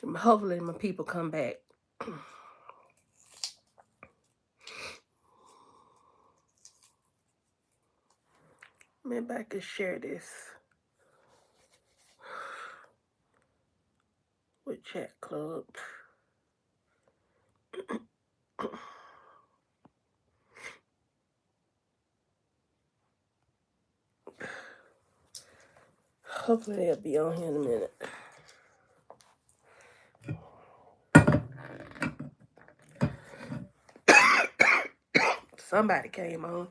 Hopefully my people come back. Maybe I could share this with Chat Club. Hopefully they'll be on here in a minute. Somebody came on.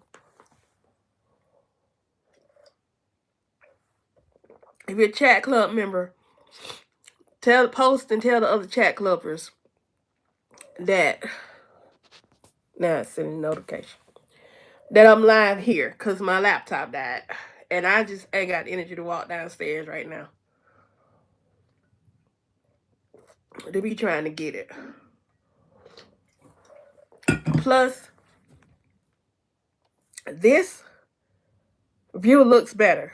If you're a Chat Club member, post and tell the other Chat Clubbers that, now it's sending a notification, that I'm live here because my laptop died. And I just ain't got the energy to walk downstairs right now. They be trying to get it. Plus, this view looks better.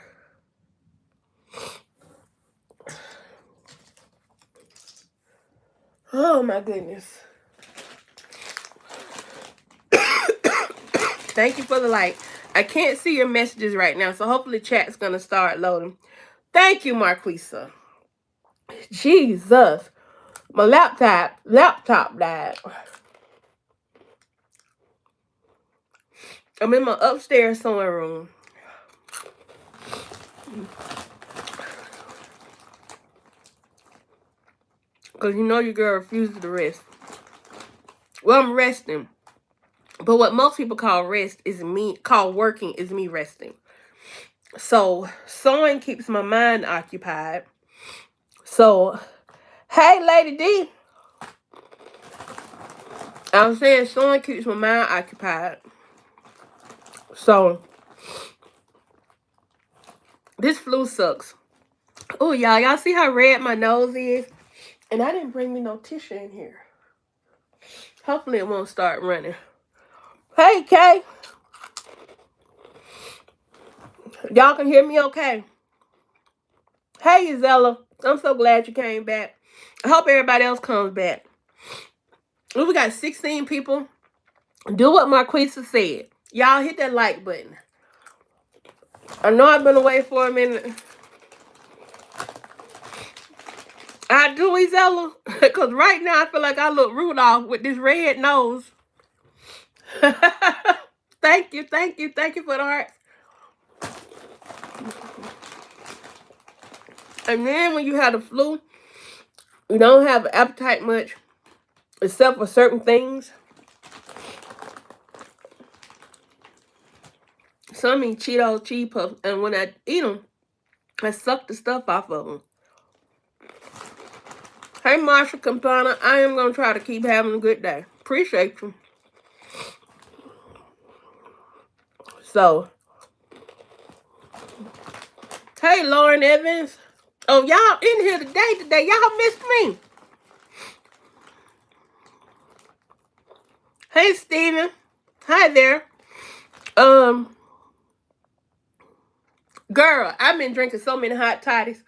Oh my goodness. Thank you for the like. I can't see your messages right now, so hopefully chat's gonna start loading. Thank you, Marquisa. Jesus. My laptop died. I'm in my upstairs sewing room. Because you know your girl refuses to rest. Well, I'm resting. But what most people call working is me resting. So sewing keeps my mind occupied. So, hey, Lady D. I'm saying sewing keeps my mind occupied. So, this flu sucks. Oh, y'all see how red my nose is? And I didn't bring me no tissue in here. Hopefully it won't start running. Hey, Kay. Y'all can hear me okay? Hey, Zella. I'm so glad you came back. I hope everybody else comes back. We got 16 people. Do what Marquisa said. Y'all hit that like button. I know I've been away for a minute. I do, Zella. Because right now I feel like I look Rudolph with this red nose. Thank you for the hearts. And then when you have the flu, you don't have appetite much, except for certain things. Some eat Cheetos, cheese puffs, and when I eat them, I suck the stuff off of them. Hey, Marsha Campana, I am going to try to keep having a good day. Appreciate you. So, hey, Lauren Evans. Oh, y'all in here today. Y'all missed me. Hey, Steven. Hi there. Girl, I've been drinking so many hot toddies.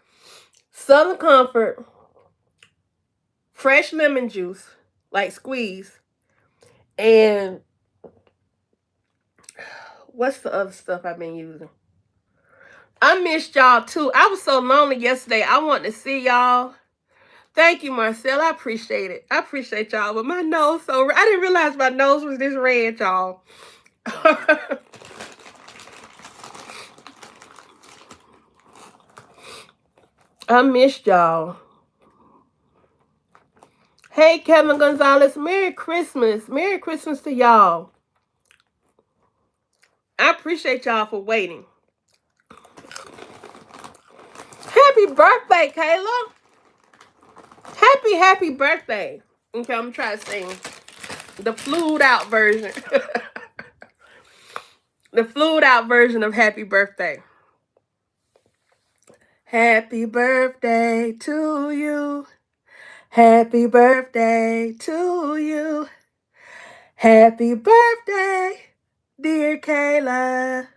Southern Comfort, fresh lemon juice, like squeeze, and what's the other stuff I've been using? I missed y'all too. I was so lonely yesterday. I wanted to see y'all. Thank you, Marcel. I appreciate it. I appreciate y'all. But my nose so red. I didn't realize my nose was this red, y'all. I missed y'all. Hey, Kevin Gonzalez. Merry Christmas. Merry Christmas to y'all. I appreciate y'all for waiting. Happy birthday, Kayla. Happy birthday. Okay, I'm trying to sing the flued out version. The flued out version of happy birthday. Happy birthday to you. Happy birthday to you. Happy birthday, dear Kayla.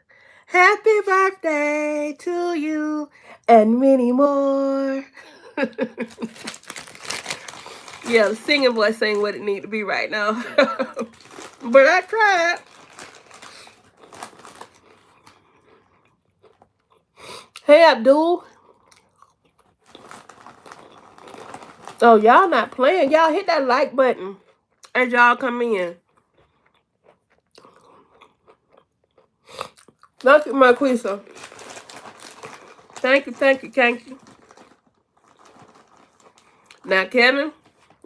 Happy birthday to you and many more. Yeah, the singing voice ain't what it need to be right now. But I tried. Hey, Abdul. Oh, y'all not playing. Y'all hit that like button as y'all come in. Thank you, Marquisa. Thank you, thank you, thank you. Now, Kevin,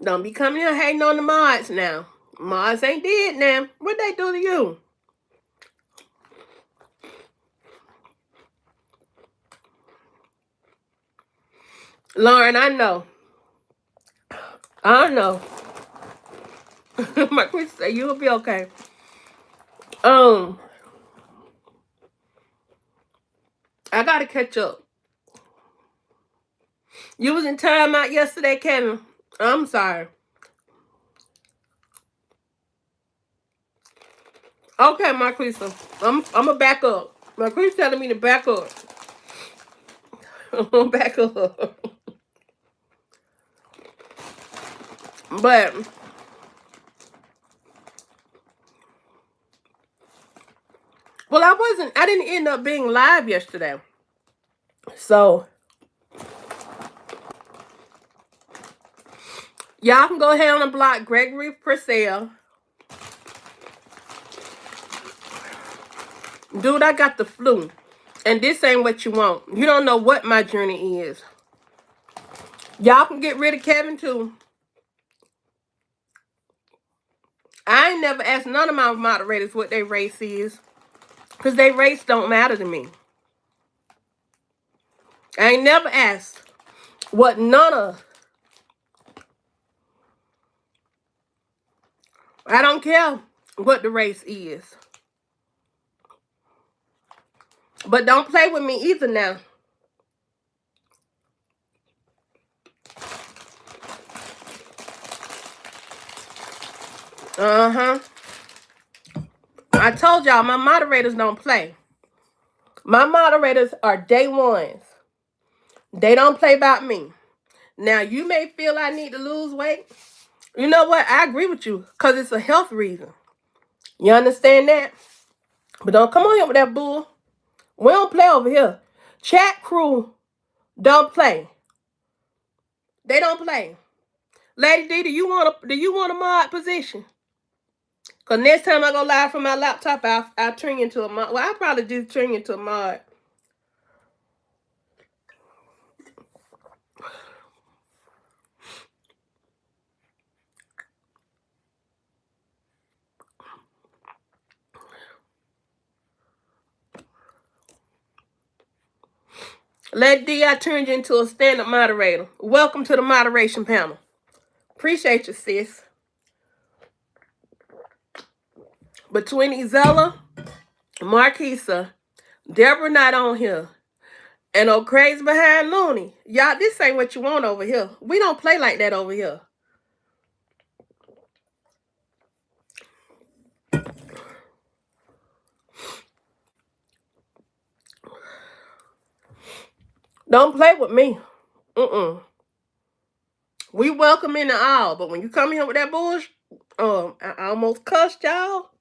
don't be coming here hating on the mods now. Mods ain't dead now. What they do to you? Lauren, I know. I know. Marquisa said you'll be okay. I gotta catch up. You was in timeout yesterday, Kevin. I'm sorry. Okay, Marquisa. I'm gonna back up. Marquisa telling me to back up. I'm gonna back up. But well, I didn't end up being live yesterday. So y'all can go ahead on and block Gregory Purcell. Dude, I got the flu. And this ain't what you want. You don't know what my journey is. Y'all can get rid of Kevin too. I ain't never asked none of my moderators what their race is. Because their race don't matter to me. I ain't never asked what none of. I don't care what the race is. But don't play with me either now. Uh-huh. I told y'all my moderators don't play. My moderators are day ones. They don't play about me. Now, you may feel I need to lose weight. You know what? I agree with you because it's a health reason. You understand that? But don't come on here with that bull. We don't play over here. Chat crew don't play. They don't play. Lady D, do you want a mod position? Because next time I go live from my laptop, I'll turn you into a mod. Well, I'll probably just turn you into a mod. Lady D, I turned you into a stand-up moderator. Welcome to the moderation panel. Appreciate you, sis. Between Izella, Marquisa, Deborah not on here, and old crazy behind Looney. Y'all, this ain't what you want over here. We don't play like that over here. Don't play with me. We welcome in the all, but when you come here with that bullshit, I almost cussed y'all.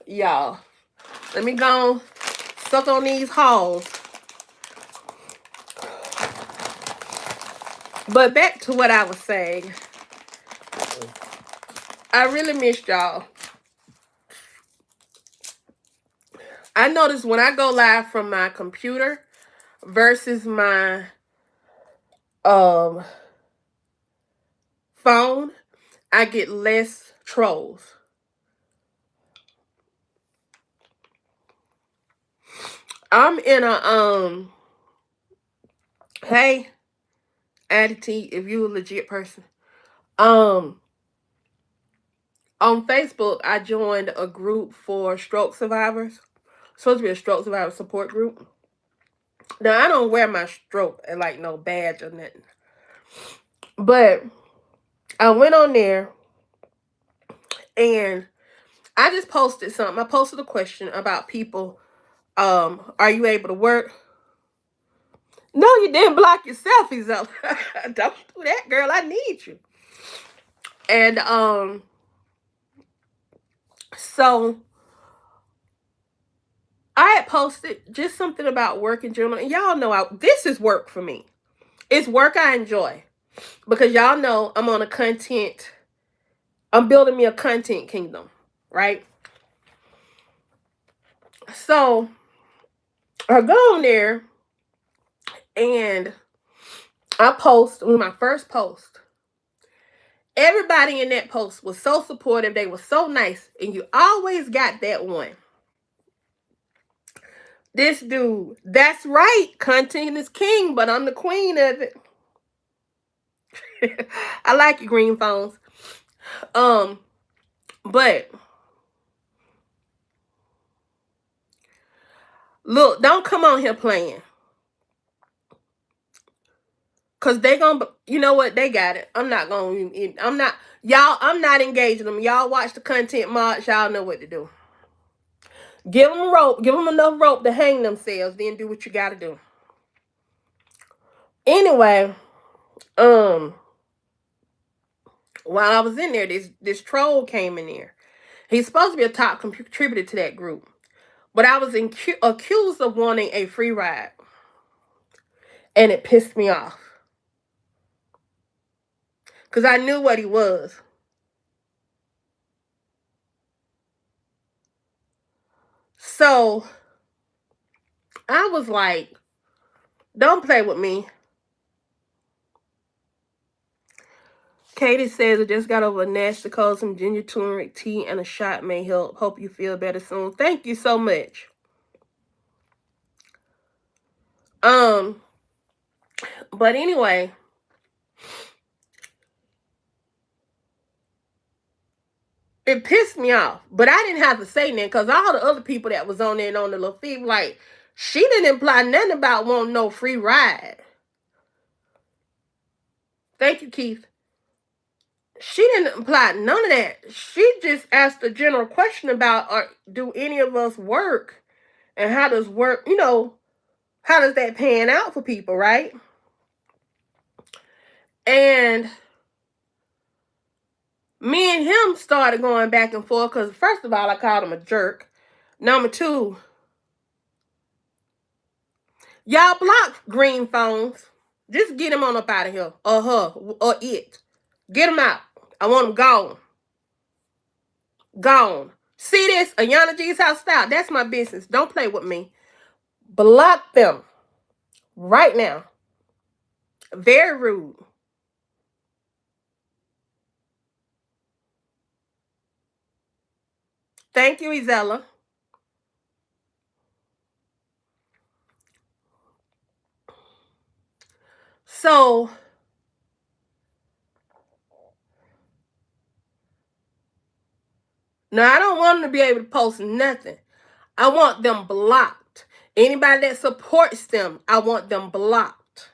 Y'all, let me go suck on these halls. But back to what I was saying. I really missed y'all. I noticed when I go live from my computer versus my phone, I get less trolls. I'm in a hey, Addie, if you a legit person. On Facebook, I joined a group for stroke survivors. It's supposed to be a stroke survivor support group. Now, I don't wear my stroke and like no badge or nothing. But I went on there and I just posted something. I posted a question about people. Are you able to work? No, you didn't block yourself, Isabella. Don't do that, girl. I need you. And so I had posted just something about work in general. And y'all know this is work for me. It's work I enjoy. Because y'all know I'm on I'm building me a content kingdom, right? So I go on there and I post with my first post. Everybody in that post was so supportive. They were so nice. And you always got that one. This dude, that's right. Content is king, but I'm the queen of it. I like your green phones. But look, don't come on here playing. Cause they gonna, you know what? They got it. I'm not engaging them. Y'all watch the content mods. Y'all know what to do. Give them a rope. Give them enough rope to hang themselves. Then do what you gotta do. Anyway, while I was in there, this troll came in there. He's supposed to be a top contributor to that group, but I was accused of wanting a free ride, and it pissed me off because I knew what he was. So I was like, don't play with me. Katie says, I just got over a nasty cold. Some ginger turmeric tea and a shot may help. Hope you feel better soon. Thank you so much. But anyway, it pissed me off. But I didn't have to say nothing because all the other people that was on there and on the little feed, like, she didn't imply nothing about wanting no free ride. Thank you, Keith. She didn't imply none of that. She just asked a general question about, do any of us work? And how does work, how does that pan out for people, right? And me and him started going back and forth because, first of all, I called him a jerk. Number two, y'all block green phones. Just get him on up out of here. Or her. Or it. Get him out. I want him gone. Gone. See this? Ayana G's house style. That's my business. Don't play with me. Block them. Right now. Very rude. Thank you, Isella. So, now I don't want them to be able to post nothing. I want them blocked. Anybody that supports them, I want them blocked.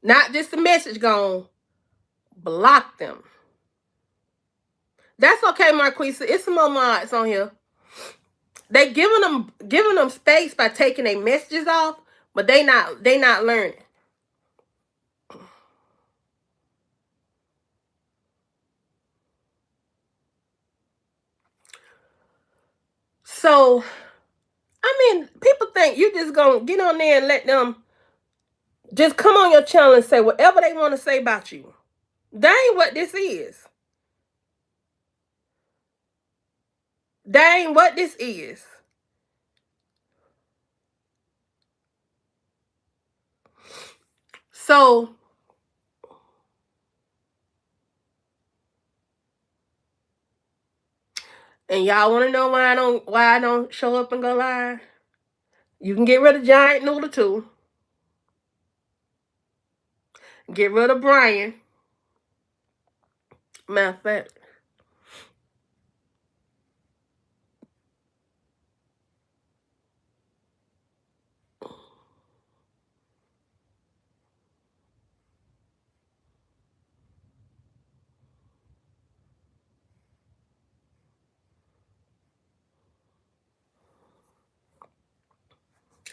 Not just a message gone. Block them. That's okay, Marquisa. It's some more mods on here. They giving them space by taking their messages off, but they not learning. So, I mean, people think you just gonna get on there and let them just come on your channel and say whatever they want to say about you. That ain't what this is. That ain't what this is. So, and y'all want to know why I don't show up and go live? You can get rid of Giant Noodle too. Get rid of Brian. Matter of fact,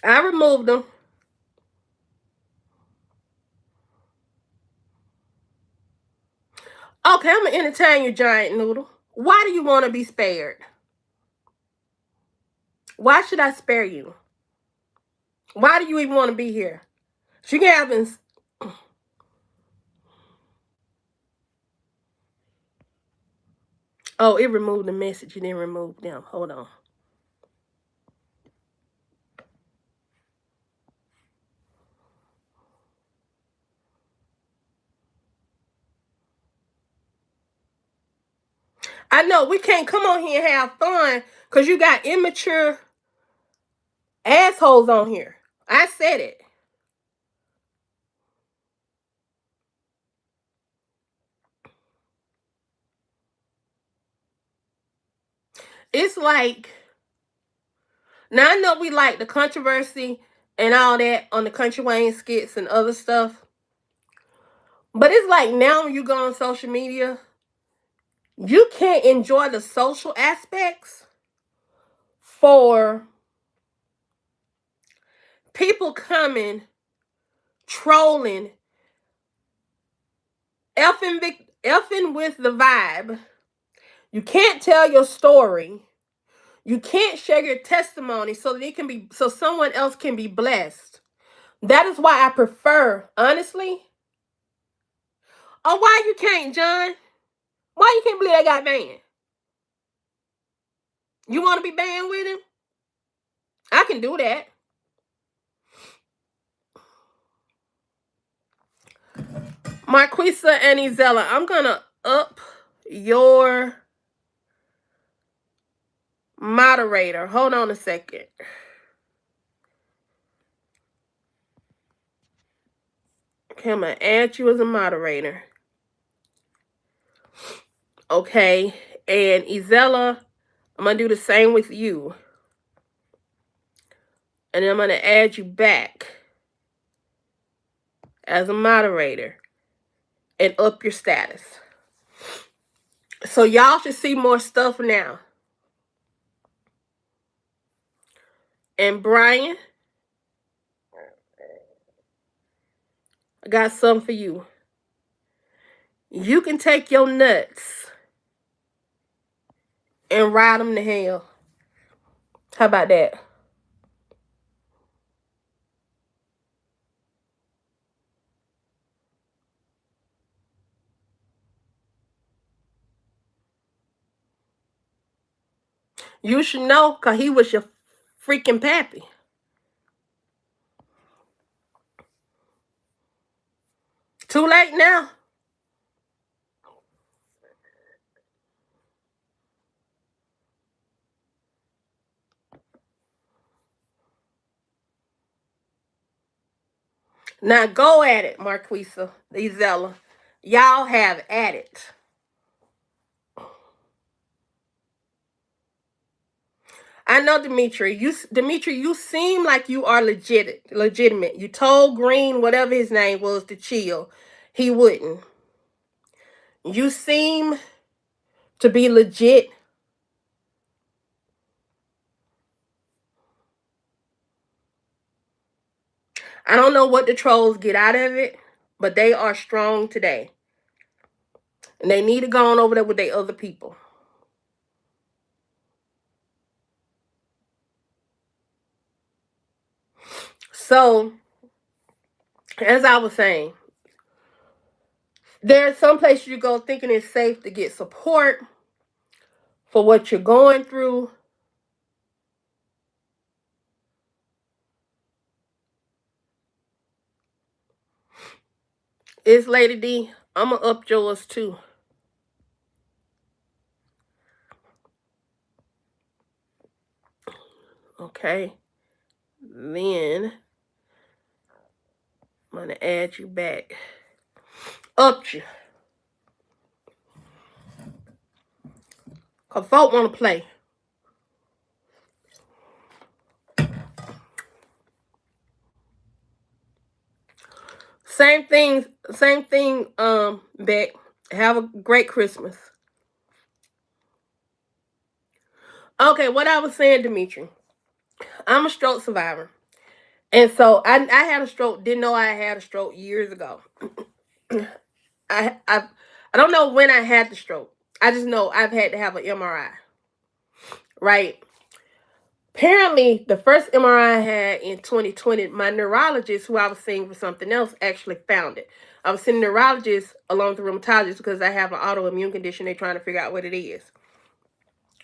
I removed them. Okay, I'm gonna entertain you, giant noodle. Why do you want to be spared? Why should I spare you? Why do you even want to be here? She can have been. Oh, it removed the message. You didn't remove them. Hold on. I know we can't come on here and have fun because you got immature assholes on here. I said it. It's like, now I know we like the controversy and all that on the Country Wayne skits and other stuff. But it's like now when you go on social media, you can't enjoy the social aspects for people coming, trolling, effing with the vibe. You can't tell your story. You can't share your testimony so that it can be so someone else can be blessed. That is why I prefer, honestly. Oh, why you can't, John? Why you can't believe I got banned? You want to be banned with him? I can do that. Marquisa and Izella, I'm gonna up your moderator. Hold on a second. Okay, I'm gonna add you as a moderator. Okay, and Izella, I'm gonna do the same with you. And then I'm gonna add you back as a moderator and up your status. So y'all should see more stuff now. And Brian, I got something for you. You can take your nuts and ride them to hell. How about that? You should know, because he was your freaking pappy. Too late now. Now go at it, Marquisa, Izella. Y'all have at it. I know, Dimitri. You seem like you are legitimate. You told Green, whatever his name was, to chill. He wouldn't. You seem to be legit. I don't know what the trolls get out of it, but they are strong today. And they need to go on over there with their other people. So, as I was saying, there are some places you go thinking it's safe to get support for what you're going through. It's Lady D. I'm going to up yours too. Okay. Then I'm going to add you back. Up you. Because folk want to play. Same thing, Beck. Have a great Christmas. Okay, what I was saying, Dimitri. I'm a stroke survivor. And so I had a stroke, didn't know I had a stroke years ago. I don't know when I had the stroke. I just know I've had to have an MRI. Right? Apparently, the first MRI I had in 2020, my neurologist, who I was seeing for something else, actually found it. I was seeing a neurologist along with the rheumatologist because I have an autoimmune condition. They're trying to figure out what it is.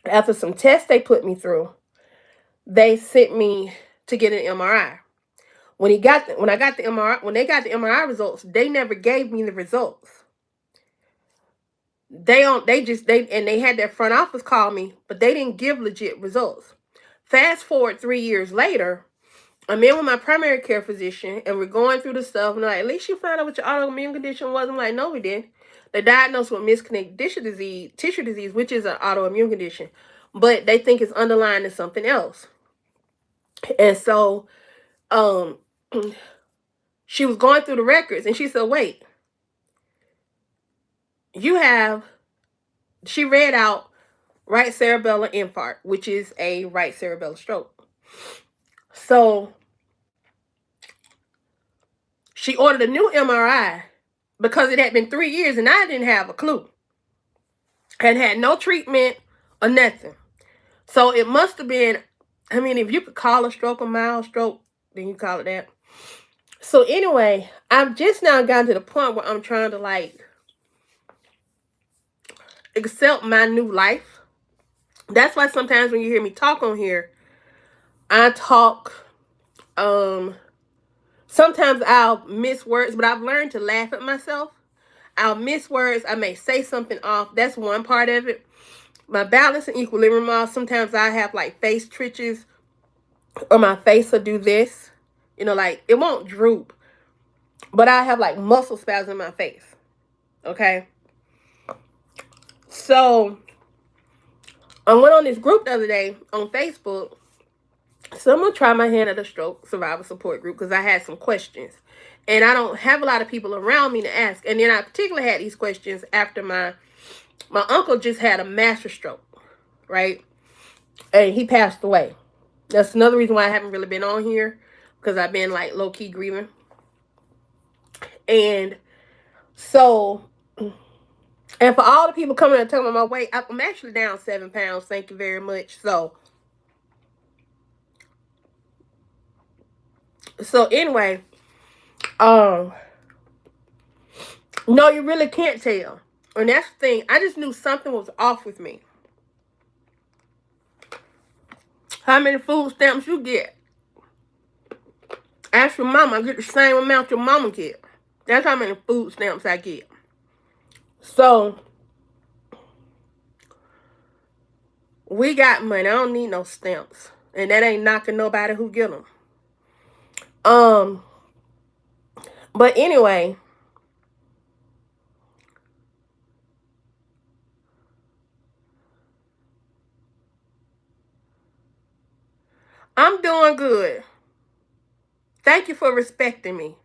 After some tests they put me through, they sent me to get an MRI. When they got the MRI results, they never gave me the results. They had their front office call me, but they didn't give legit results. Fast forward 3 years later, I'm in with my primary care physician, and we're going through the stuff. And they're like, at least you found out what your autoimmune condition was. I'm like, no, we didn't. They diagnosed with misconnected tissue disease, which is an autoimmune condition, but they think it's underlying to something else. And so, she was going through the records, and she said, wait, she read out right cerebellar infarct, which is a right cerebellar stroke. So she ordered a new MRI because it had been 3 years and I didn't have a clue. And had no treatment or nothing. So it must have been, I mean, if you could call a stroke a mild stroke, then you call it that. So anyway, I've just now gotten to the point where I'm trying to like accept my new life. That's why sometimes when you hear me talk on here, I talk, sometimes I'll miss words, but I've learned to laugh at myself. I'll miss words. I may say something off. That's one part of it. My balance and equilibrium off. Sometimes I have like face twitches, or my face will do this. You know, like it won't droop, but I have like muscle spasms in my face. Okay. So I went on this group the other day on Facebook. So I'm going to try my hand at a stroke survivor support group because I had some questions. And I don't have a lot of people around me to ask. And then I particularly had these questions after my uncle just had a master stroke, right? And he passed away. That's another reason why I haven't really been on here, because I've been like low-key grieving. And so, and for all the people coming and telling me my weight, I'm actually down 7 pounds. Thank you very much. So anyway, no, you really can't tell. And that's the thing. I just knew something was off with me. How many food stamps you get? Ask your mama. I get the same amount your mama get. That's how many food stamps I get. So, we got money. I don't need no stamps. And that ain't knocking nobody who get them. But anyway, I'm doing good. Thank you for respecting me.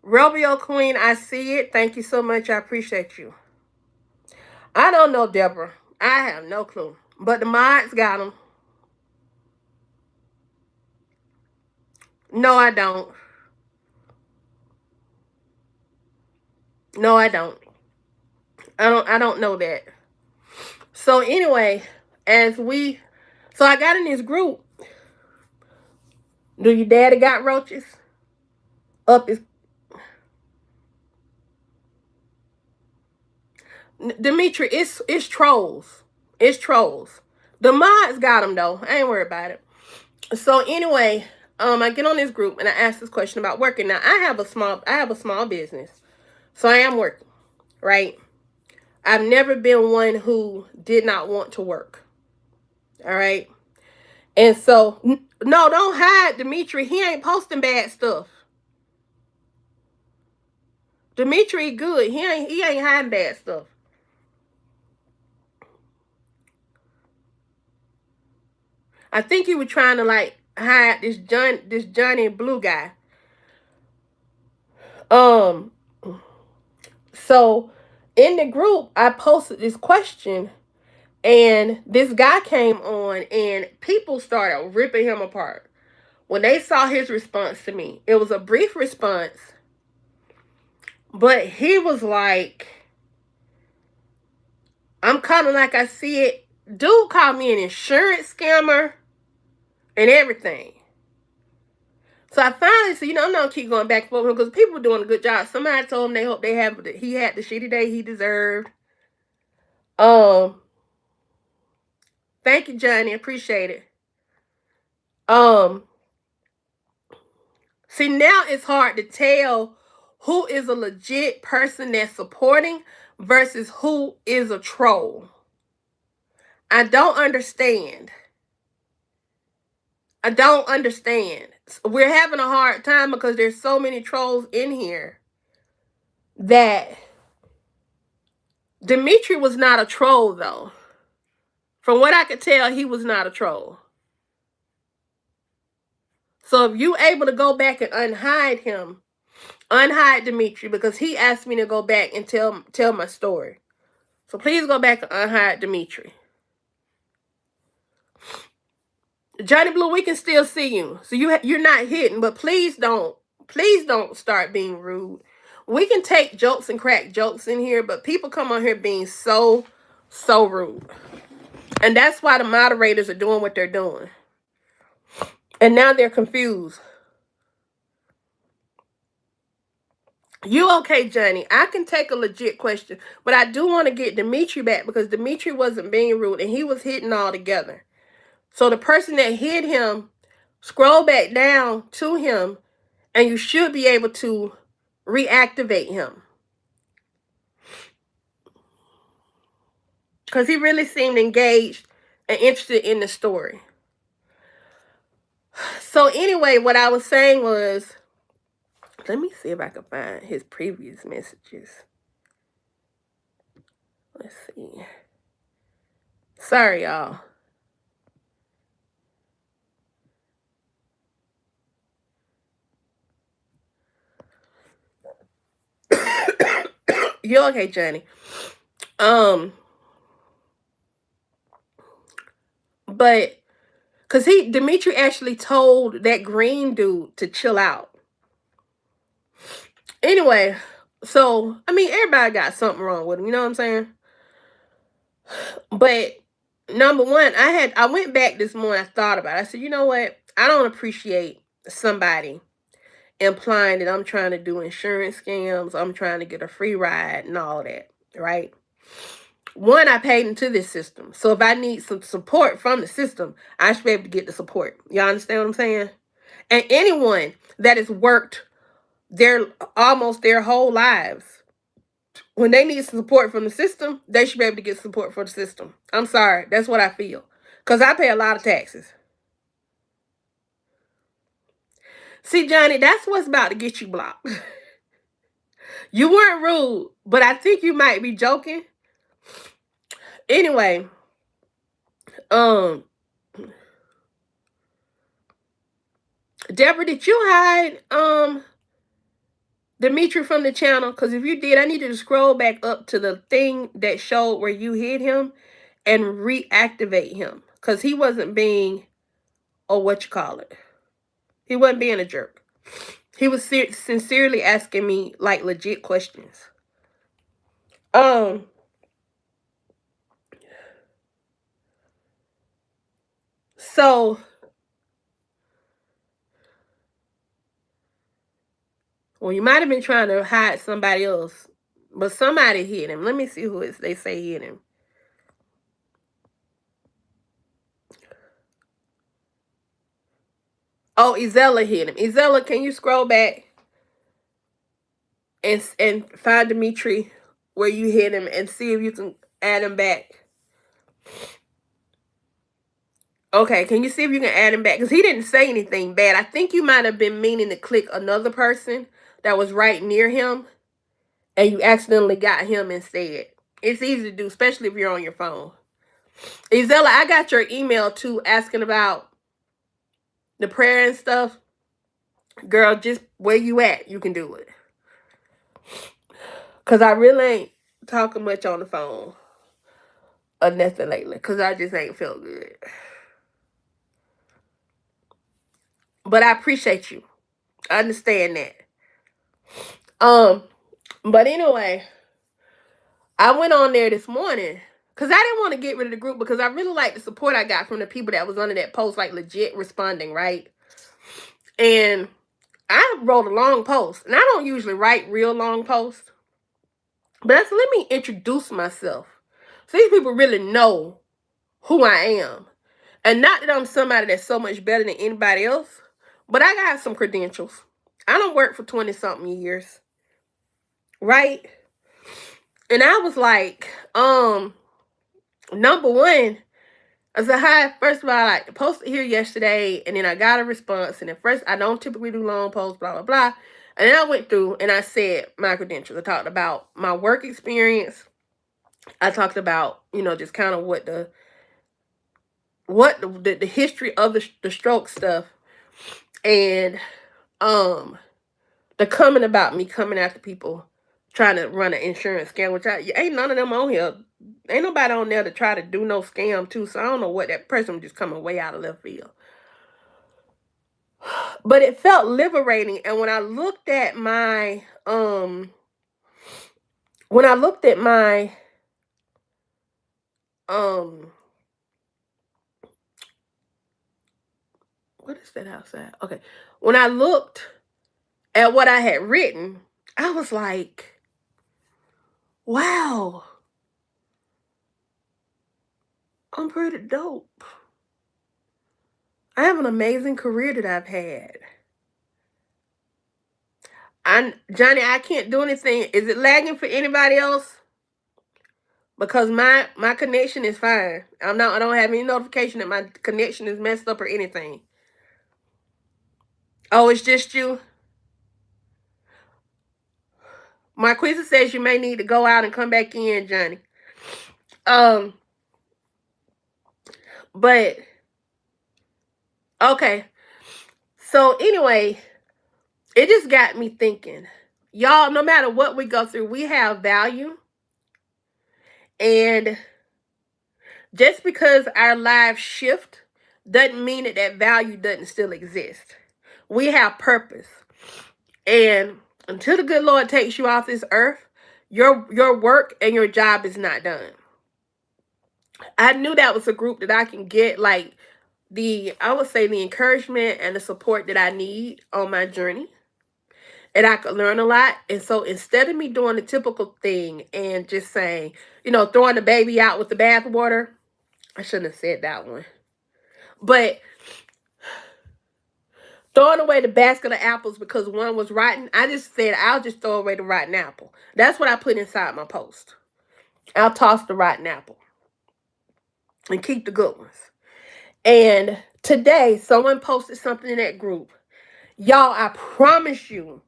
Romeo Queen, I see it. Thank you so much. I appreciate you. I don't know, Deborah. I have no clue. But the mods got them. No, I don't. No, I don't. I don't know that. So anyway, so I got in this group. Do your daddy got roaches? Up his Dimitri, it's trolls. It's trolls. The mods got them though. I ain't worried about it. So anyway, I get on this group and I ask this question about working. Now I have a small business. So I am working, right? I've never been one who did not want to work. All right. And so, no, don't hide Dimitri. He ain't posting bad stuff. Dimitri good. He ain't hiding bad stuff. I think he was trying to like hide this Johnny Blue guy. So in the group, I posted this question, And this guy came on and people started ripping him apart. When they saw his response to me, it was a brief response, but he was like, I'm kind of like I see it. Dude called me an insurance scammer and everything. So I finally said, I'm not gonna keep going back and forth because people were doing a good job. Somebody told him they hope he had the shitty day he deserved. Thank you, Johnny. Appreciate it. See, now it's hard to tell who is a legit person that's supporting versus who is a troll. I don't understand. We're having a hard time because there's so many trolls in here that Dimitri was not a troll, though. From what I could tell, he was not a troll. So if you able to go back and unhide him, unhide Dimitri, because he asked me to go back and tell my story. So please go back and unhide Dimitri. Johnny Blue, we can still see you. So you're not hidden, but please don't start being rude. We can take jokes and crack jokes in here, but people come on here being so rude. And that's why the moderators are doing what they're doing. And now they're confused. You okay, Johnny? I can take a legit question, but I do want to get Dimitri back because Dimitri wasn't being rude and he was hidden all together. So the person that hid him, scroll back down to him and you should be able to reactivate him. Because he really seemed engaged and interested in the story. So anyway, what I was saying was, let me see if I can find his previous messages. Let's see. Sorry, y'all. You're okay, Johnny. But because Dimitri actually told that green dude to chill out. Anyway, so I mean everybody got something wrong with him, you know what I'm saying? But number one, I went back this morning, I thought about it. I said, you know what? I don't appreciate somebody implying that I'm trying to do insurance scams, I'm trying to get a free ride and all that, right? One, I paid into this system. So if I need some support from the system, I should be able to get the support. Y'all understand what I'm saying? And anyone that has worked almost their whole lives, when they need support from the system, they should be able to get support from the system. I'm sorry. That's what I feel. Because I pay a lot of taxes. See, Johnny, that's what's about to get you blocked. You weren't rude, but I think you might be joking. Anyway, Deborah, did you hide Dimitri from the channel? Because if you did, I need you to scroll back up to the thing that showed where you hid him and reactivate him. Because he wasn't being, he wasn't being a jerk. He was sincerely asking me like legit questions. So well, you might have been trying to hide somebody else, but somebody hid him. Let me see who they say hid him. Oh, Izella hit him. Izella, can you scroll back and find Dimitri where you hit him and see if you can add him back? Okay, can you see if you can add him back? Because he didn't say anything bad. I think you might have been meaning to click another person that was right near him, and you accidentally got him instead. It's easy to do, especially if you're on your phone. Izella, I got your email too, asking about the prayer and stuff. Girl, just where you at, you can do it. Because I really ain't talking much on the phone. or nothing lately, because I just ain't feel good. But I appreciate you. I understand that. But anyway, I went on there this morning because I didn't want to get rid of the group because I really liked the support I got from the people that was under that post, like legit responding, right? And I wrote a long post, and I don't usually write real long posts, but I said, let me introduce myself so these people really know who I am. And not that I'm somebody that's so much better than anybody else, but I got some credentials. I don't work for 20-something years, right? And I was like, number one, I said, hi, first of all, I like to post it here yesterday, and then I got a response, and at first, I don't typically do long posts, blah, blah, blah. And then I went through, and I said my credentials. I talked about my work experience. I talked about, just kind of what the history of the stroke stuff, and the comment about me coming after people trying to run an insurance scam, which ain't none of them on here. Ain't nobody on there to try to do no scam too, so I don't know what that person was just coming way out of left field. But it felt liberating, and when I looked at my what is that outside? Okay. When I looked at what I had written, I was like, wow, I'm pretty dope. I have an amazing career that I've had. Johnny, I can't do anything. Is it lagging for anybody else? Because my connection is fine. I don't have any notification that my connection is messed up or anything. Oh, it's just you? Marquisa says you may need to go out and come back in, Johnny. But okay. So anyway, it just got me thinking. Y'all, no matter what we go through, we have value. And just because our lives shift doesn't mean that value doesn't still exist. We have purpose. And until the good Lord takes you off this earth, your work and your job is not done. I knew that was a group that I can get I would say the encouragement and the support that I need on my journey. And I could learn a lot. And so instead of me doing the typical thing and just saying, throwing the baby out with the bathwater, I shouldn't have said that one. But throwing away the basket of apples because one was rotten, I just said I'll just throw away the rotten apple. That's what I put inside my post. I'll toss the rotten apple and keep the good ones. And today, someone posted something in that group. Y'all, I promise you,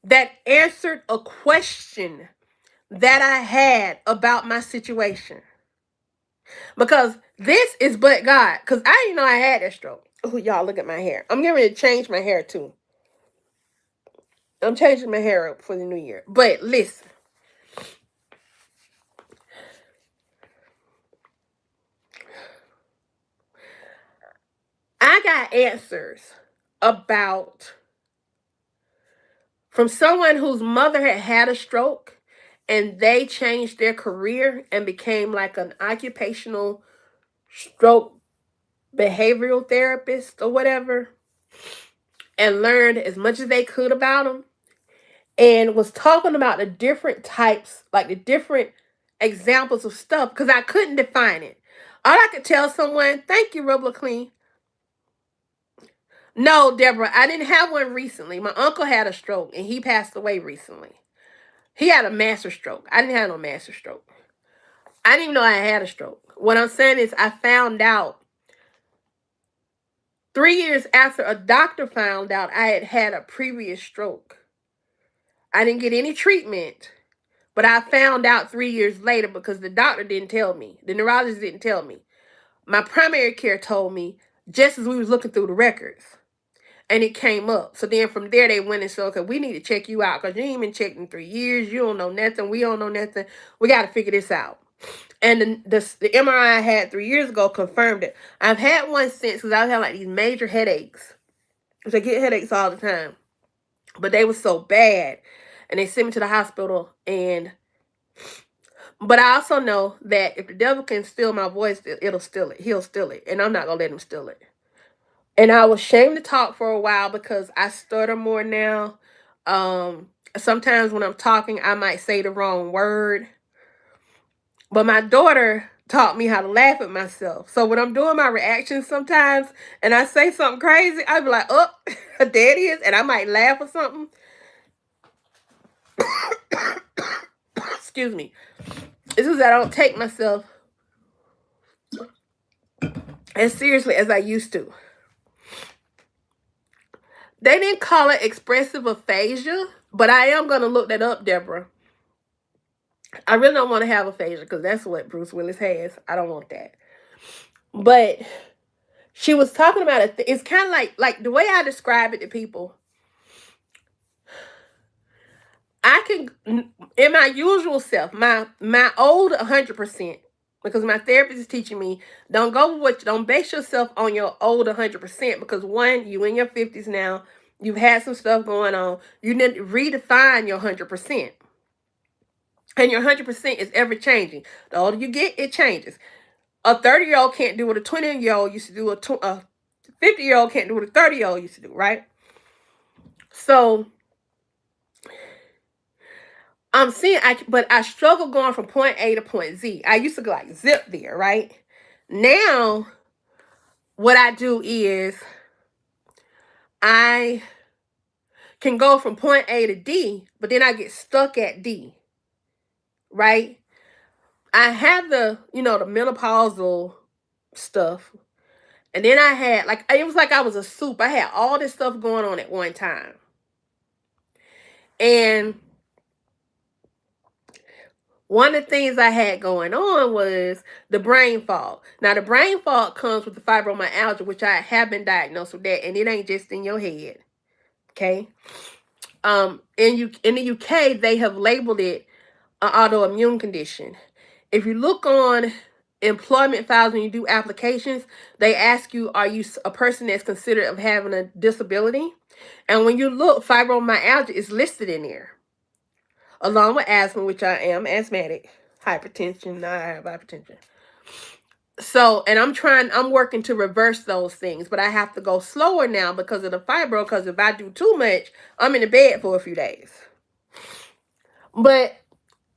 that answered a question that I had about my situation. Because this is but God. Because I didn't know I had that stroke. Oh, y'all, look at my hair. I'm getting ready to change my hair, too. I'm changing my hair up for the new year. But listen. I got answers from someone whose mother had a stroke and they changed their career and became like an occupational stroke behavioral therapist or whatever, and learned as much as they could about them, and was talking about the different types, like the different examples of stuff, because I couldn't define it. All I could tell someone, thank you, Rubber Clean. No, Deborah, I didn't have one recently. My uncle had a stroke, and he passed away recently. He had a master stroke. I didn't have no master stroke. I didn't even know I had a stroke. What I'm saying is I found out 3 years after a doctor found out I had had a previous stroke. I didn't get any treatment, but I found out 3 years later because the doctor didn't tell me. The neurologist didn't tell me. My primary care told me just as we was looking through the records. And it came up. So then from there, they went and said, okay, we need to check you out because you ain't been checked in 3 years. You don't know nothing. We don't know nothing. We got to figure this out. And the MRI I had 3 years ago confirmed it. I've had one since because I was having like these major headaches. Because I get headaches all the time. But they were so bad. And they sent me to the hospital. But I also know that if the devil can steal my voice, it'll steal it. He'll steal it. And I'm not going to let him steal it. And I was ashamed to talk for a while because I stutter more now. Sometimes when I'm talking, I might say the wrong word. But my daughter taught me how to laugh at myself. So when I'm doing my reactions sometimes and I say something crazy, I'd be like, oh, there it is. And I might laugh or something. Excuse me. It's just that I don't take myself as seriously as I used to. They didn't call it expressive aphasia, but I am going to look that up, Deborah. I really don't want to have aphasia because that's what Bruce Willis has. I don't want that. But she was talking about it. It's kind of like the way I describe it to people. I can, in my usual self, my old 100%, because my therapist is teaching me, don't base yourself on your old 100%, because one, you in your 50s now, you've had some stuff going on, you need to redefine your 100%. And your 100% is ever changing. The older you get, it changes. A 30-year-old can't do what a 20-year-old used to do, a 50-year-old can't do what a 30-year-old used to do, right? So I'm seeing, but I struggle going from point A to point Z. I used to go like zip there, right? Now, what I do is I can go from point A to D, but then I get stuck at D, right? I have the menopausal stuff. And then I had, it was like I was a soup. I had all this stuff going on at one time. And one of the things I had going on was the brain fog. Now, the brain fog comes with the fibromyalgia, which I have been diagnosed with that, and it ain't just in your head. Okay? In the UK, they have labeled it an autoimmune condition. If you look on employment files when you do applications, they ask you, are you a person that's considered of having a disability? And when you look, fibromyalgia is listed in there, along with asthma, which I am asthmatic, hypertension. I have hypertension. So, and I'm working to reverse those things, but I have to go slower now because of the fibro, because if I do too much, I'm in the bed for a few days. But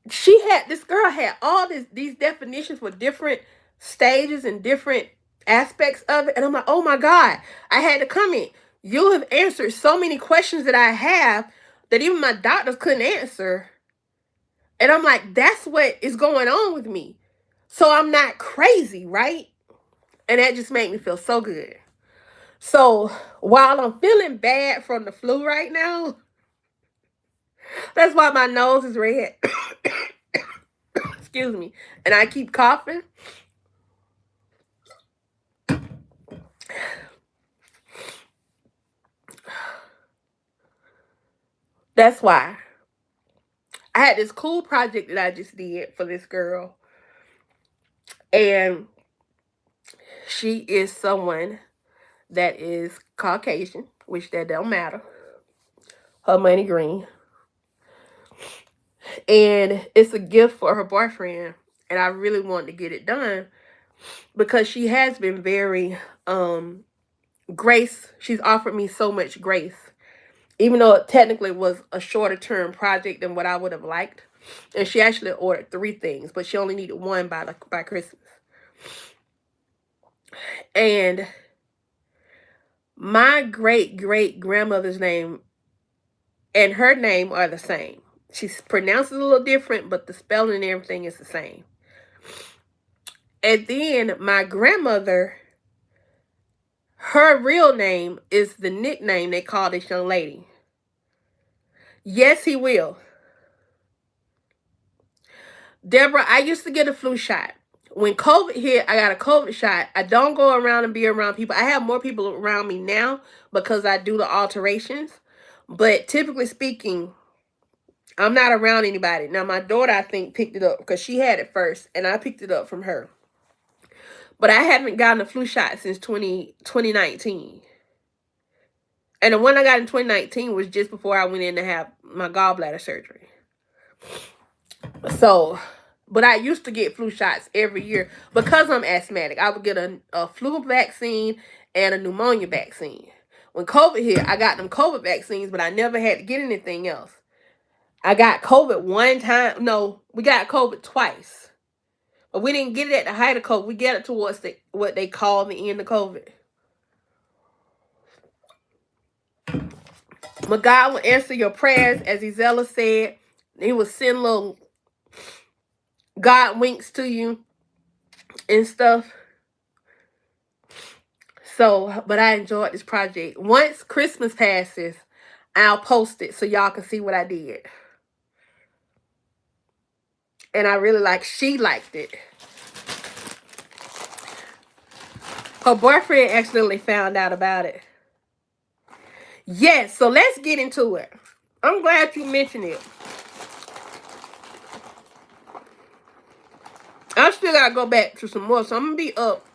this girl had all these definitions for different stages and different aspects of it. And I'm like, oh my God, I had to comment. You have answered so many questions that I have that even my doctors couldn't answer. And I'm like, that's what is going on with me. So I'm not crazy, right? And that just made me feel so good. So while I'm feeling bad from the flu right now, that's why my nose is red. Excuse me. And I keep coughing. That's why. I had this cool project that I just did for this girl. And she is someone that is Caucasian, which that don't matter. Her money green. And it's a gift for her boyfriend. And I really wanted to get it done because she has been very grace. She's offered me so much grace. Even though it technically was a shorter term project than what I would have liked. And she actually ordered 3 things, but she only needed 1 by Christmas. And my great-great-grandmother's name and her name are the same. She pronounces it a little different, but the spelling and everything is the same. And then my grandmother, her real name is the nickname they call this young lady. Yes, he will. Deborah, I used to get a flu shot. When COVID hit, I got a COVID shot. I don't go around and be around people. I have more people around me now because I do the alterations. But typically speaking, I'm not around anybody. Now, my daughter, I think, picked it up because she had it first, and I picked it up from her. But I haven't gotten a flu shot since 2019. And the one I got in 2019 was just before I went in to have my gallbladder surgery. So, but I used to get flu shots every year because I'm asthmatic. I would get a flu vaccine and a pneumonia vaccine. When COVID hit, I got them COVID vaccines, but I never had to get anything else. I got COVID one time. No, we got COVID twice. But we didn't get it at the height of COVID. We get it towards what they call the end of COVID. But God will answer your prayers, as Izella said. He will send little God winks to you and stuff. So, but I enjoyed this project. Once Christmas passes, I'll post it so y'all can see what I did. And I really she liked it. Her boyfriend accidentally found out about it. Yes, so let's get into it. I'm glad you mentioned it. I still gotta go back to some more, so I'm gonna be up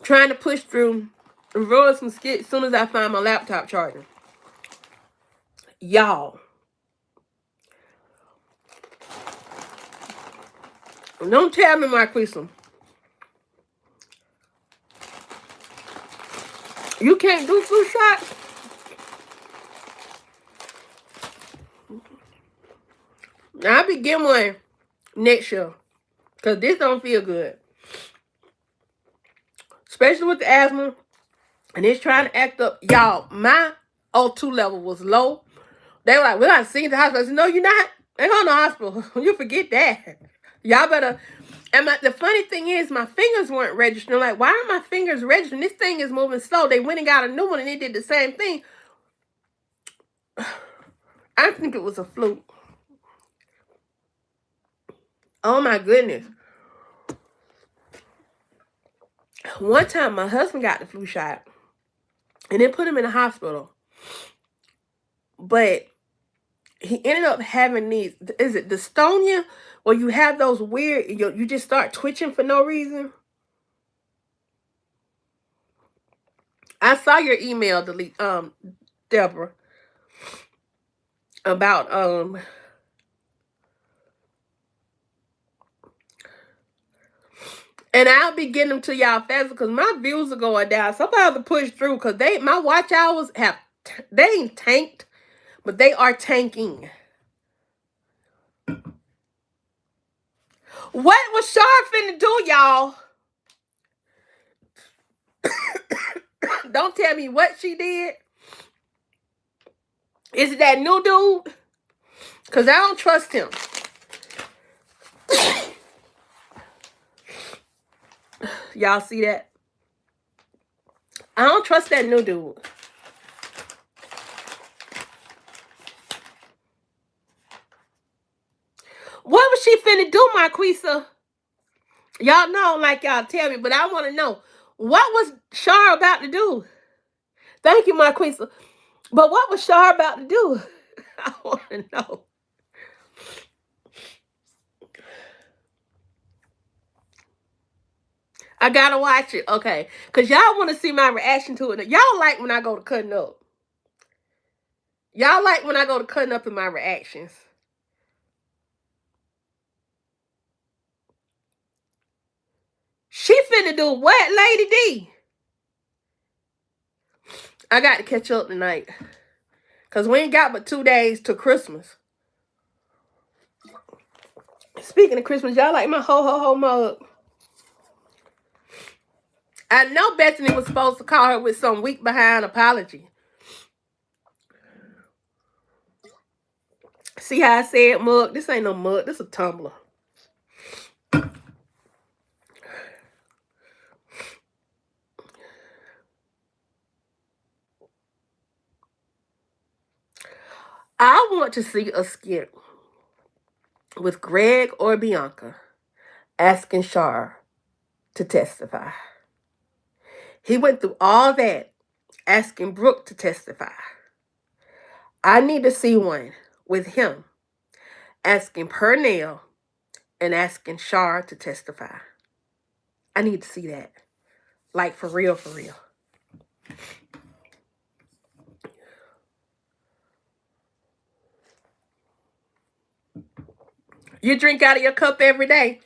trying to push through and roll some skits as soon as I find my laptop charger. Y'all, don't tell me, Marquisa, you can't do flu shots? I'll be getting one next year because this don't feel good, especially with the asthma, and it's trying to act up. Y'all, my O2 level was low. They were like, "We gotta see the hospital." I said, "No, you're not. Ain't going to the hospital. You forget that. Y'all better." And the funny thing is, my fingers weren't registering. Like, why aren't my fingers registering? This thing is moving slow. They went and got a new one, and they did the same thing. I think it was a fluke. Oh my goodness. One time, my husband got the flu shot, and then put him in the hospital. But he ended up having these, is it dystonia? Where you have those weird, you just start twitching for no reason. I saw your email, Deborah, about and I'll be getting them to y'all faster because my views are going down. Somebody have to push through because my watch hours they ain't tanked, but they are tanking. What was Shar finna do, y'all? Don't tell me what she did. Is it that new dude? Because I don't trust him. Y'all see that? I don't trust that new dude. What was she finna do, Marquisa? Y'all know, like y'all tell me, but I want to know. What was Shar about to do? Thank you, Marquisa. But what was Shar about to do? I want to know. I gotta watch it, okay? Because y'all want to see my reaction to it. Y'all like when I go to cutting up. Y'all like when I go to cutting up in my reactions. She finna do what, Lady D? I got to catch up tonight. Because we ain't got but 2 days to Christmas. Speaking of Christmas, y'all like my ho ho ho mug. I know Bethany was supposed to call her with some week behind apology. See how I said mug? This ain't no mug. This is a tumbler. I want to see a skit with Greg or Bianca asking Shar to testify. He went through all that asking Brooke to testify. I need to see one with him, asking Pernell and asking Shar to testify. I need to see that. Like, for real, for real. You drink out of your cup every day.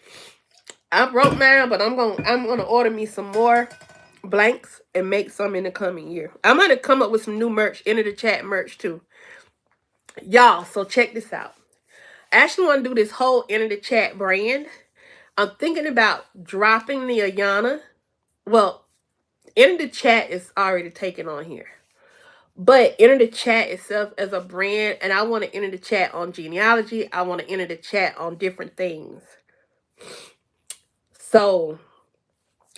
I broke mine, but I'm gonna order me some more blanks and make some in the coming year. I'm gonna come up with some new merch, Enter the Chat merch too. Y'all, so check this out. I actually want to do this whole Enter the Chat brand. I'm thinking about dropping the Ayana. Well, Enter the Chat is already taken on here. But Enter the Chat itself as a brand, and I want to enter the chat on genealogy. I want to enter the chat on different things. So,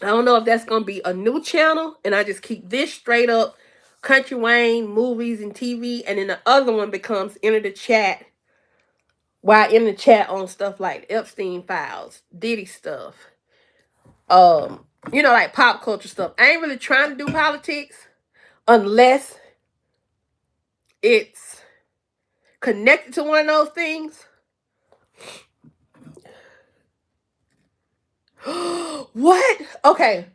I don't know if that's going to be a new channel, and I just keep this straight up Country Wayne, movies and TV, and then the other one becomes Enter the Chat, while in the chat on stuff like Epstein files, Diddy stuff, like pop culture stuff. I ain't really trying to do politics unless it's connected to one of those things. What? Okay.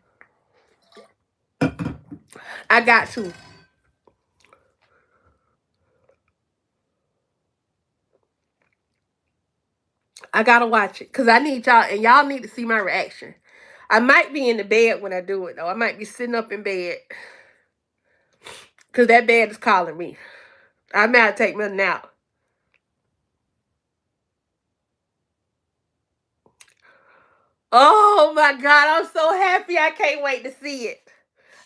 I got to. I gotta watch it because I need y'all, and y'all need to see my reaction. I might be in the bed when I do it, though. I might be sitting up in bed because that bed is calling me. I might have to take me a nap. Oh my God, I'm so happy. I can't wait to see it.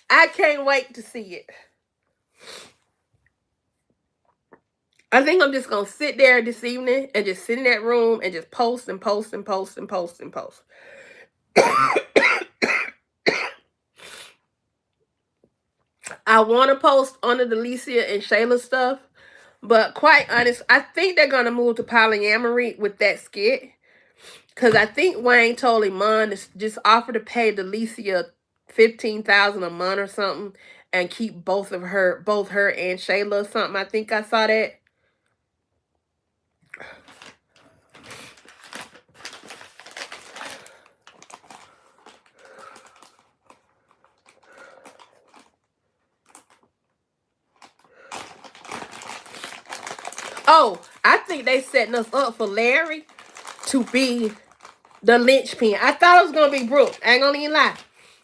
I can't wait to see it. I think I'm just going to sit there this evening and just sit in that room and just post and post and post and post and post. I want to post under the Licia and Shayla stuff, but quite honest, I think they're going to move to polyamory with that skit. Because I think Wayne told Iman to just offer to pay Delicia $15,000 a month or something and keep both her and Shayla or something. I think I saw that. Oh, I think they setting us up for Larry to be the linchpin. I thought it was gonna be Brooke. I ain't gonna even lie,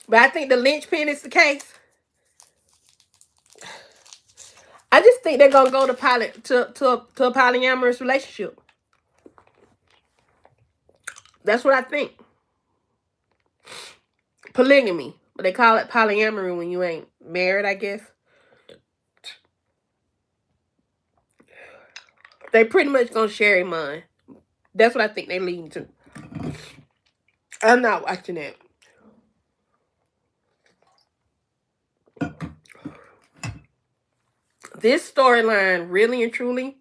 but I think the linchpin is the case. I just think they're gonna go to a polyamorous relationship. That's what I think. Polygamy, but they call it polyamory when you ain't married, I guess. They pretty much gonna share a mind. That's what I think they lean to. I'm not watching that. This storyline, really and truly,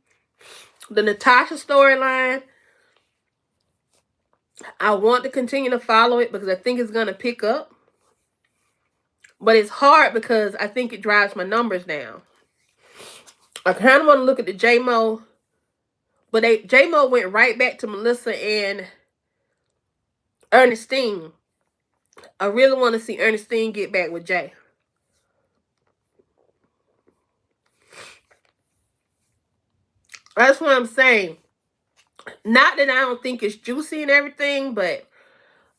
the Natasha storyline, I want to continue to follow it because I think it's gonna pick up. But it's hard because I think it drives my numbers down. I kind of want to look at the J-Mo, but J-Mo went right back to Melissa and Ernestine. I really want to see Ernestine get back with Jay. That's what I'm saying. Not that I don't think it's juicy and everything, but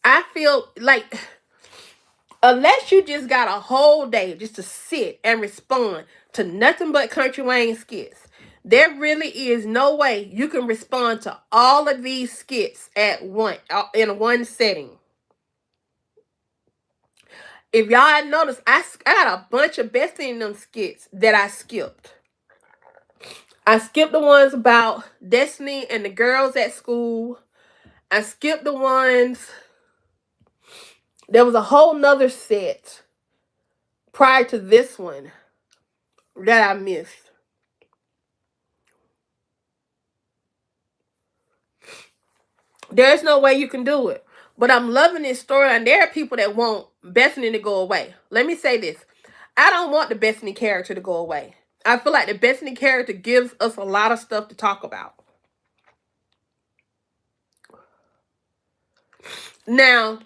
I feel like unless you just got a whole day just to sit and respond to nothing but Country Wayne skits, there really is no way you can respond to all of these skits at in one setting. If y'all had noticed, I got a bunch of best in them skits that I skipped. I skipped the ones about Destiny and the girls at school. I skipped the ones. There was a whole nother set prior to this one that I missed. There's no way you can do it. But I'm loving this story, and there are people that want Bethany to go away. Let me say this. I don't want the Bethany character to go away. I feel like the Bethany character gives us a lot of stuff to talk about. Now,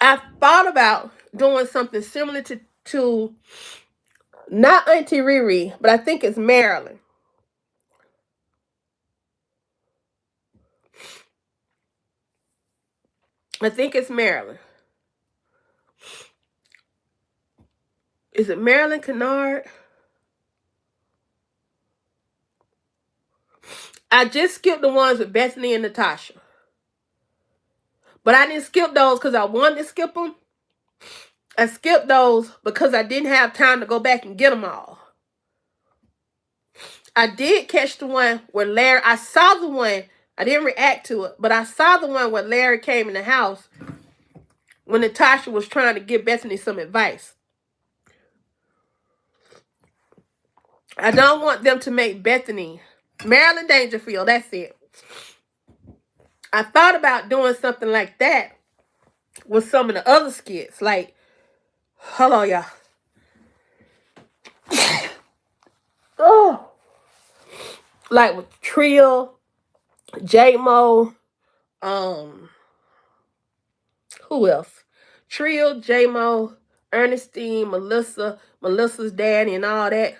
I thought about doing something similar to not Auntie Riri, but I think it's Marilyn. I think it's Marilyn. Is it Marilyn Kennard? I just skipped the ones with Bethany and Natasha. But I didn't skip those because I wanted to skip them. I skipped those because I didn't have time to go back and get them all. I did catch the one where Larry, I saw the one, I didn't react to it, but I saw the one where Larry came in the house when Natasha was trying to give Bethany some advice. I don't want them to make Bethany Marilyn Dangerfield, that's it. I thought about doing something like that with some of the other skits. Like, hello, y'all. Oh. Like with Trill, J-Mo, who else? Trill, J-Mo, Ernestine, Melissa, Melissa's daddy, and all that.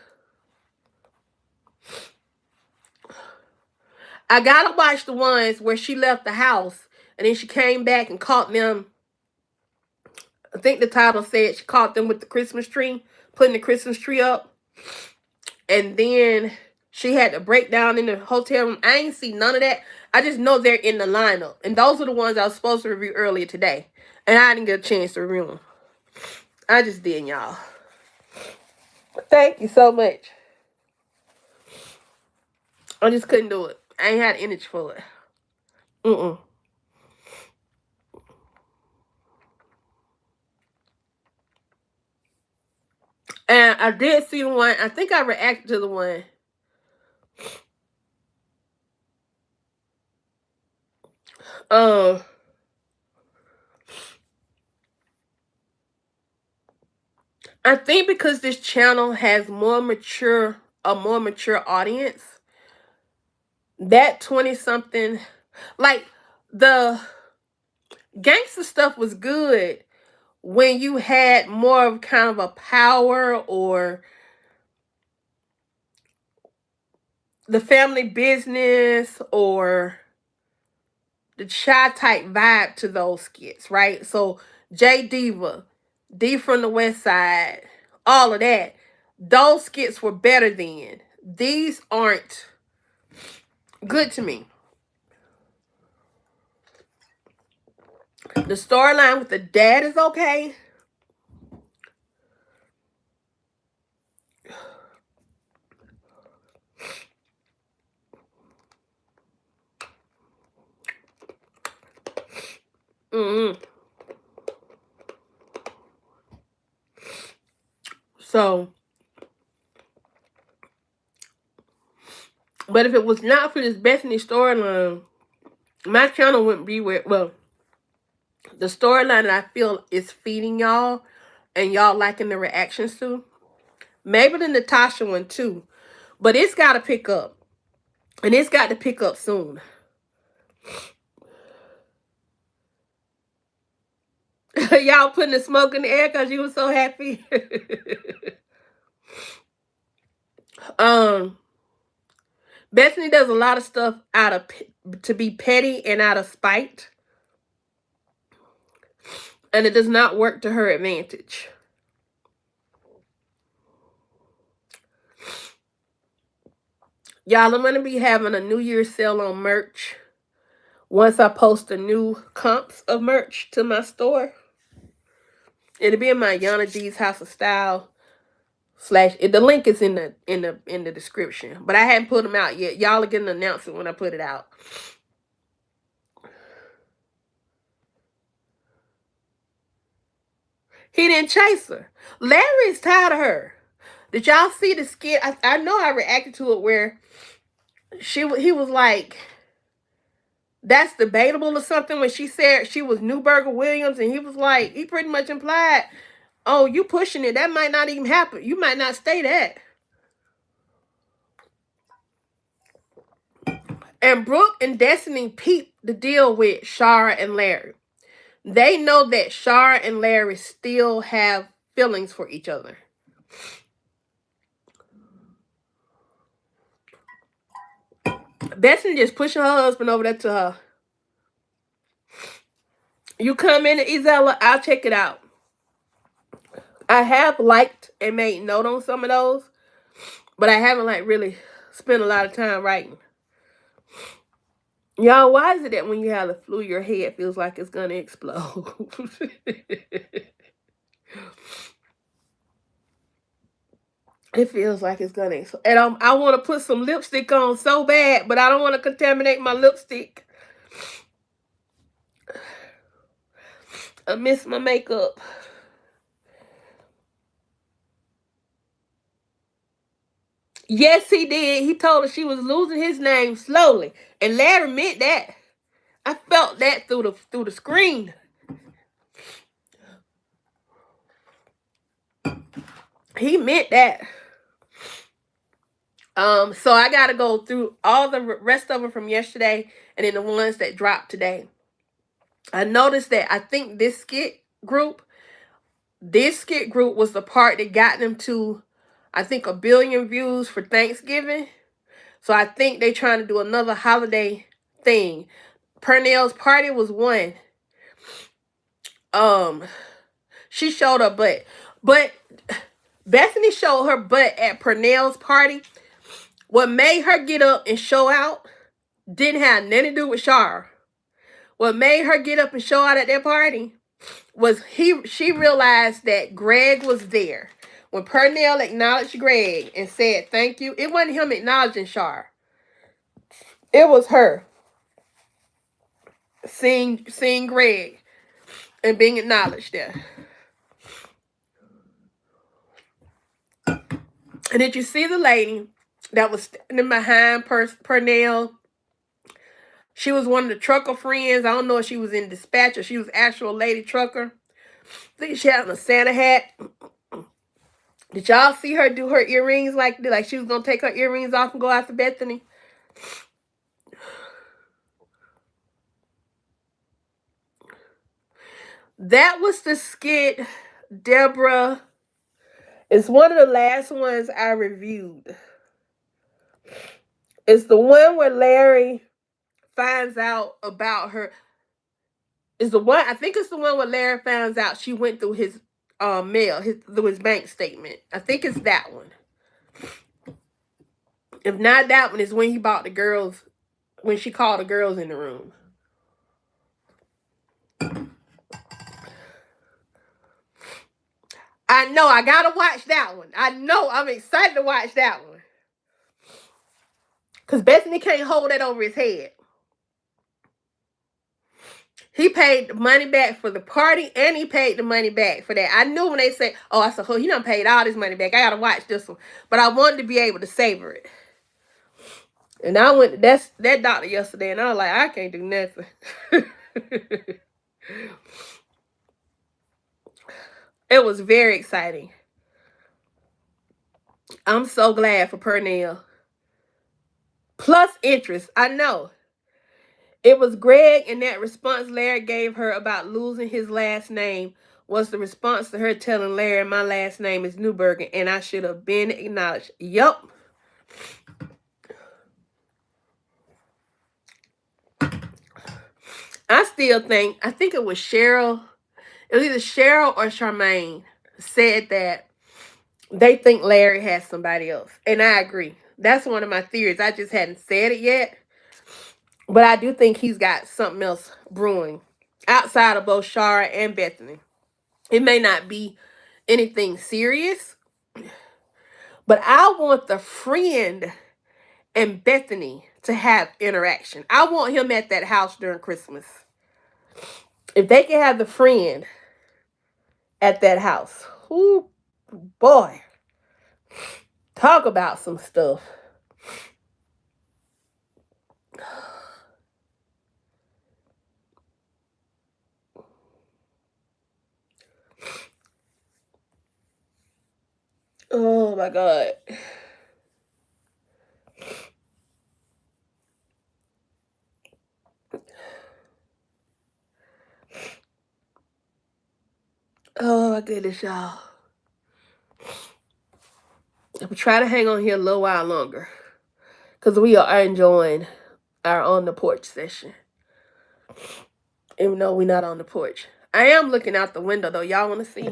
I gotta watch the ones where she left the house and then she came back and caught them. I think the title said she caught them with the Christmas tree, putting the Christmas tree up. And then she had to break down in the hotel room. I ain't see none of that. I just know they're in the lineup. And those are the ones I was supposed to review earlier today. And I didn't get a chance to review them. I just did, y'all. Thank you so much. I just couldn't do it. I ain't had energy for it. And I did see the one. I think I reacted to the one. I think because this channel has a more mature audience, that 20-something, like the gangster stuff was good when you had more of kind of a power or the family business or the shy type vibe to those skits, right? So J Diva, D from the West Side, all of that. Those skits were better then. These aren't good to me. The storyline with the dad is okay. So, but if it was not for this Bethany storyline, my channel wouldn't be where, well, the storyline that I feel is feeding y'all and y'all liking the reactions to, maybe the Natasha one too, but it's got to pick up. And it's got to pick up soon. Y'all putting the smoke in the air because you were so happy. Bethany does a lot of stuff to be petty and out of spite. And it does not work to her advantage. Y'all, I'm going to be having a New Year's sale on merch. Once I post the new comps of merch to my store. It'll be in my Ayana G's House of Style / the link is in the description. But I haven't put them out yet. Y'all are getting an announcement when I put it out. He didn't chase her. Larry is tired of her. Did y'all see the skit? I know I reacted to it where he was like, that's debatable or something, when she said she was Newberger Williams, and he was like, he pretty much implied, oh, you pushing it. That might not even happen. You might not stay that. And Brooke and Destiny peeped the deal with Shara and Larry. They know that Shara and Larry still have feelings for each other. Destiny just pushing her husband over there to her. You come in, Izella, I'll check it out. I have liked and made note on some of those, but I haven't like really spent a lot of time writing. Y'all, why is it that when you have the flu, your head feels like it's gonna explode? It feels like it's gonna explode. And I want to put some lipstick on so bad, but I don't want to contaminate my lipstick. I miss my makeup. Yes, he did. He told her she was losing his name slowly, and Larry meant that. I felt that through the screen. He meant that. So I gotta go through all the rest of them from yesterday, and then the ones that dropped today. I noticed that I think this skit group was the part that got them to, I think, 1 billion views for Thanksgiving. So I think they're trying to do another holiday thing. Pernell's party was one. She showed her butt. But Bethany showed her butt at Pernell's party. What made her get up and show out didn't have nothing to do with Shara. What made her get up and show out at that party was she realized that Greg was there. When Pernell acknowledged Greg and said thank you, it wasn't him acknowledging Shara. It was her seeing Greg and being acknowledged there. And did you see the lady that was standing behind Pernell? She was one of the trucker friends. I don't know if she was in dispatch or she was actual lady trucker. I think she had on a Santa hat. Did y'all see her do her earrings like she was going to take her earrings off and go after Bethany? That was the skit, Deborah. It's one of the last ones I reviewed. It's the one where Larry finds out about her. It's the one, I think it's the one where Larry finds out she went through his mail, through his bank statement. I think it's that one. If not that one, is when he bought the girls, when she called the girls in the room. I know, I gotta watch that one. I know, I'm excited to watch that one. Because Bethany can't hold that over his head. He paid the money back for the party, and he paid the money back for that. I knew when they said, oh, I said, oh, he done paid all this money back. I gotta watch this one. But I wanted to be able to savor it. And I went to that doctor yesterday, and I was like, I can't do nothing. It was very exciting. I'm so glad for Pernell. Plus interest, I know. It was Greg, and that response Larry gave her about losing his last name was the response to her telling Larry, my last name is Newbergen, and I should have been acknowledged. Yup. I still think, I think it was Cheryl. It was either Cheryl or Charmaine said that they think Larry has somebody else. And I agree. That's one of my theories. I just hadn't said it yet. But I do think he's got something else brewing outside of both Shara and Bethany. It may not be anything serious, but I want the friend and Bethany to have interaction. I want him at that house during Christmas. If they can have the friend at that house, ooh, boy, talk about some stuff. Oh my God. my goodness, y'all. I'm gonna try to hang on here a little while longer. Because we are enjoying our on the porch session. Even though we're not on the porch. I am looking out the window though. Y'all want to see?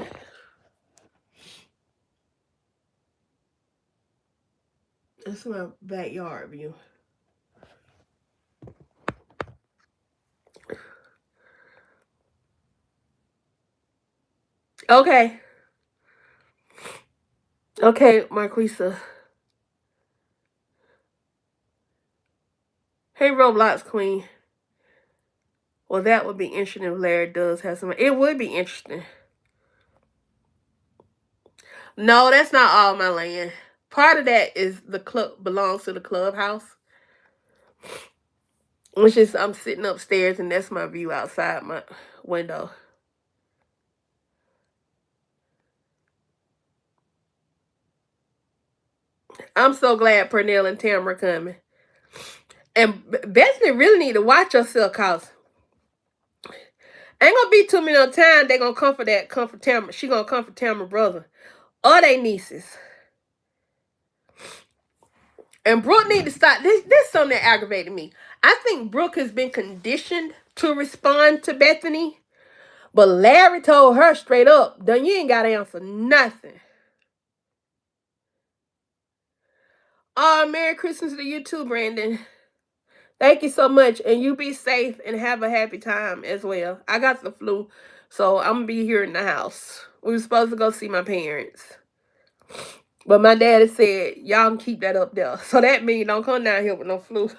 This is my backyard view. Okay. Okay, Marquisa. Hey, Roblox Queen. Well, that would be interesting if Larry does have some. It would be interesting. No, that's not all my land. Part of that is the club belongs to the clubhouse. Which is I'm sitting upstairs and that's my view outside my window. I'm so glad Pernell and Tam are coming. And Bethany really need to watch herself cause ain't gonna be too many time they gonna comfort Tamara. She gonna comfort Tamara's brother. Or they nieces. And Brooke need to stop. This something that aggravated me. I think Brooke has been conditioned to respond to Bethany. But Larry told her straight up, "Then you ain't gotta answer nothing." Merry Christmas to you too, Brandon. Thank you so much. And you be safe and have a happy time as well. I got the flu, so I'm gonna be here in the house. We were supposed to go see my parents. But my daddy said, y'all can keep that up there. So that means don't come down here with no flu.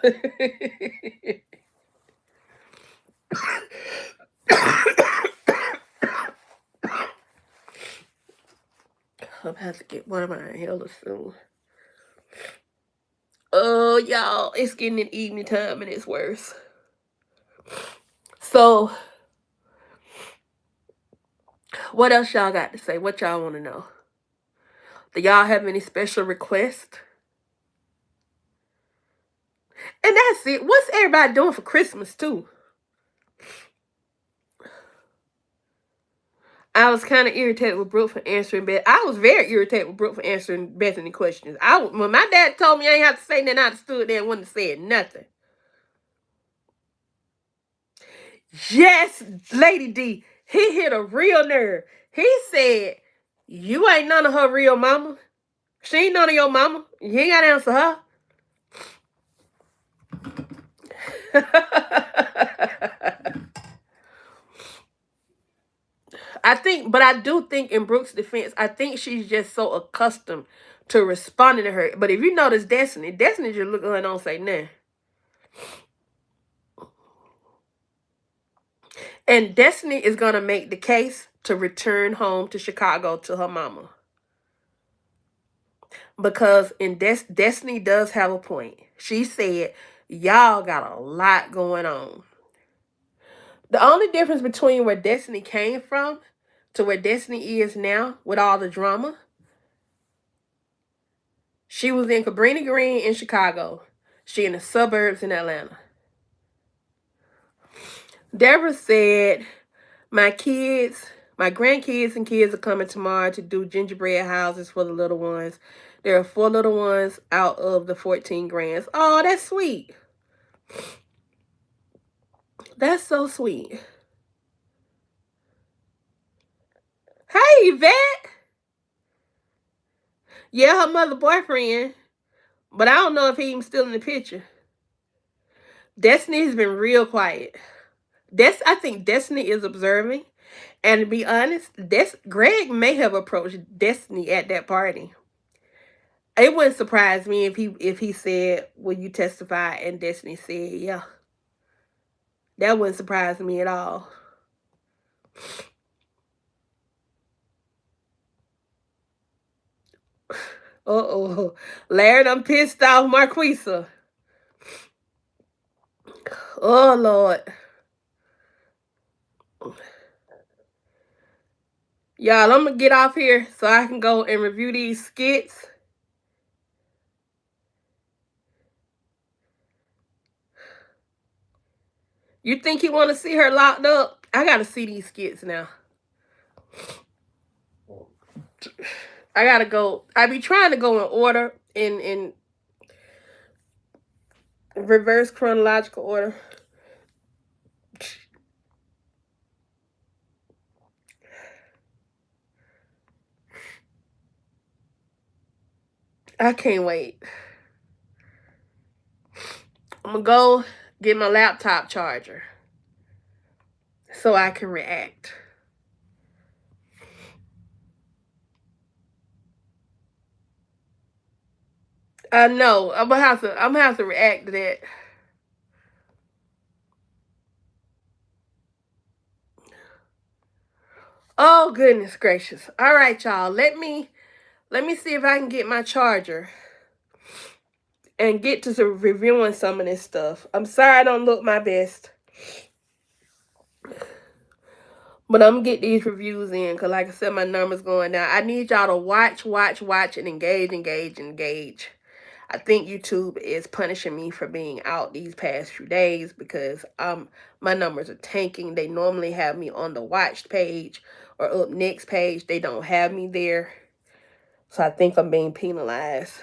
I'm gonna have to get one of my inhalers soon. Oh, y'all, it's getting in evening time and it's worse. So, what else y'all got to say? What y'all want to know? Do y'all have any special requests? And that's it. What's everybody doing for Christmas, too? I was kind of irritated with Brooke for answering Beth. I was very irritated with Brooke for answering Bethany questions. When my dad told me I ain't have to say nothing, I stood there and wouldn't have said nothing. Yes, Lady D. He hit a real nerve. He said, you ain't none of her real mama. She ain't none of your mama. You ain't got to answer her. I do think in Brooke's defense, I think she's just so accustomed to responding to her. But if you notice Destiny just look at her and don't say nothing. And Destiny is going to make the case to return home to Chicago to her mama. Because Destiny does have a point. She said, y'all got a lot going on. The only difference between where Destiny came from to where Destiny is now with all the drama, she was in Cabrini Green in Chicago. She in the suburbs in Atlanta. Deborah said, my grandkids and kids are coming tomorrow to do gingerbread houses for the little ones. There are 4 little ones out of the 14 grands. Oh, that's sweet. That's so sweet. Hey, Yvette. Yeah, her mother boyfriend. But I don't know if he's still in the picture. Destiny has been real quiet. I think Destiny is observing. And to be honest, Greg may have approached Destiny at that party. It wouldn't surprise me if he said, will you testify? And Destiny said, yeah. That wouldn't surprise me at all. Uh-oh. Larry done pissed off Marquisa. Oh, Lord. Y'all, I'm going to get off here so I can go and review these skits. You think he want to see her locked up? I got to see these skits now. I gotta go. I be trying to go in order, in reverse chronological order. I can't wait. I'm gonna go get my laptop charger so I can react. I know. I'm gonna have to react to that. Oh goodness gracious. All right, y'all. Let me see if I can get my charger and get to reviewing some of this stuff. I'm sorry I don't look my best. But I'm going to get these reviews in because, like I said, my number's going down. I need y'all to watch, and engage. I think YouTube is punishing me for being out these past few days because my numbers are tanking. They normally have me on the watched page or up next page. They don't have me there. So I think I'm being penalized.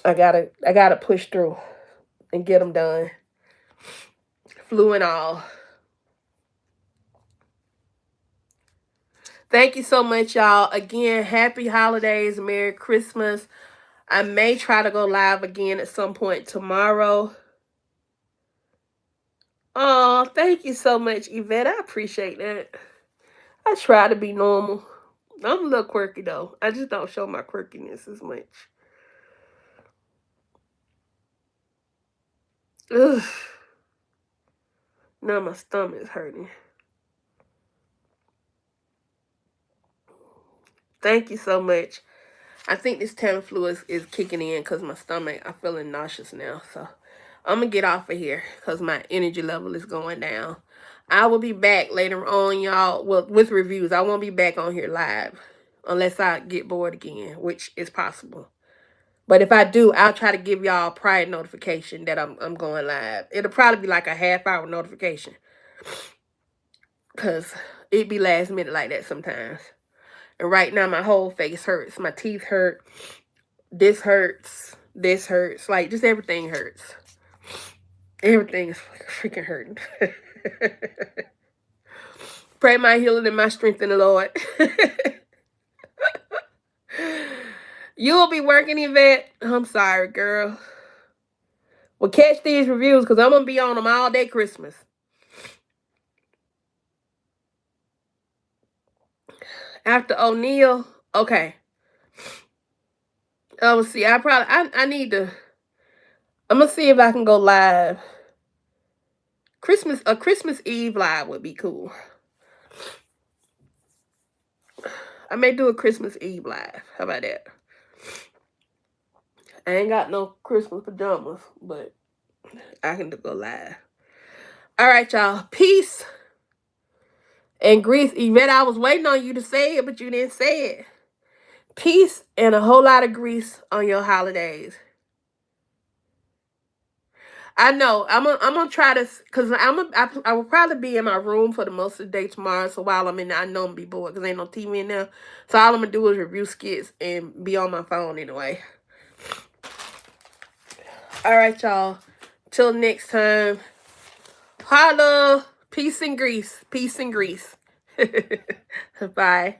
I gotta push through and get them done. Flu and all. Thank you so much, y'all. Again, happy holidays, Merry Christmas. I may try to go live again at some point tomorrow. Oh, thank you so much, Yvette. I appreciate that. I try to be normal. I'm a little quirky, though. I just don't show my quirkiness as much. Ugh. Now my stomach's hurting. Thank you so much. I think this Tamiflu is kicking in because my stomach, I'm feeling nauseous now. So I'm going to get off of here because my energy level is going down. I will be back later on, y'all, with reviews. I won't be back on here live unless I get bored again, which is possible. But if I do, I'll try to give y'all a prior notification that I'm going live. It'll probably be like a half-hour notification because it be last minute like that sometimes. And right now, my whole face hurts. My teeth hurt. This hurts. This hurts. Like, just everything hurts. Everything is freaking hurting. Pray my healing and my strength in the Lord. You'll be working, Yvette. I'm sorry, girl. Well, catch these reviews because I'm going to be on them all day Christmas. After O'Neal, okay. Oh, see, I need to, I'm going to see if I can go live. A Christmas Eve live would be cool. I may do a Christmas Eve live. How about that? I ain't got no Christmas pajamas, but I can go live. All right, y'all. Peace and grease. Yvette, I was waiting on you to say it, but you didn't say it. Peace and a whole lot of grease on your holidays. I know. I'm gonna try to, cause I will probably be in my room for the most of the day tomorrow. So while I'm in there, I know I'm gonna be bored because ain't no TV in there. So all I'm gonna do is review skits and be on my phone anyway. All right, y'all. Till next time. Holla. Peace and grease. Peace and grease. Bye.